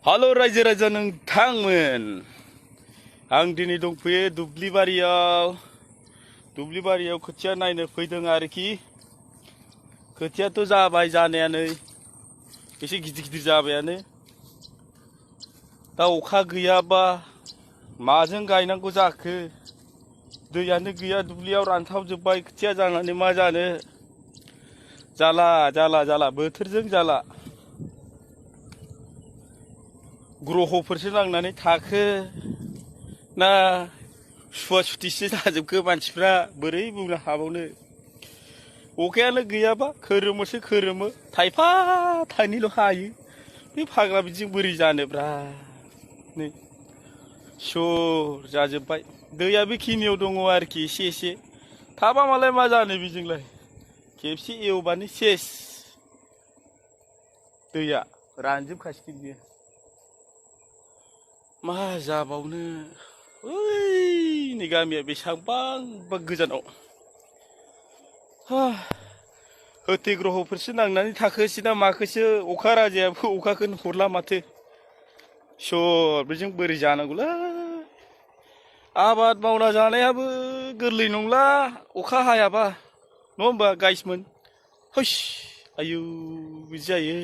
Halo raja-raja nोंथांमोन आं दिनै दंफैयो दुब्लिबारियाव खोथिया नायनो फैदों आरोखि खोथियाथ' जाबाय जानायानो एसे गिदिर जाबायानो दा अखा गैयाबा माजों गायनांगौ जाखो दैयानो गैया दुब्लियाव रानथाबजोब्बाय खोथिया जानानै मा जानो जाला बोथोरजों जाला ग्रहफोरसो नांनानै थाखो ना सुवा सुथिसो जाजोबखो मानसिफ्रा बोरै बुंनो हाबावनो अखायानो गैयाबा खोरोमो थाइफा थाइनैल' हायो बे फाग्ला बिदिजों बोरै जानोब्रा नै सुर जाजोब्बाय दैया बेखिनियाव दङ आरोखि एसे थाबा मालाय मा जानो बेजोंलाय खेबसे एवबानो सेस दैया रानजोबखासिगोन बियो मा जाबावनो ओइ नै गामिया बेसेबांबा गोजानाव होथे ग्रहफोरसो नांनानै थाखोसै ना माखोसो अखा राजायाबो अखाखौनो हरला माथो सर बेजों बोरै जानांगौलै आबाद मावना जानायाबो गोरलै नंला अखा हायाबा नङा होमबा गाइसमोन हैस आयौ बिदि जायो।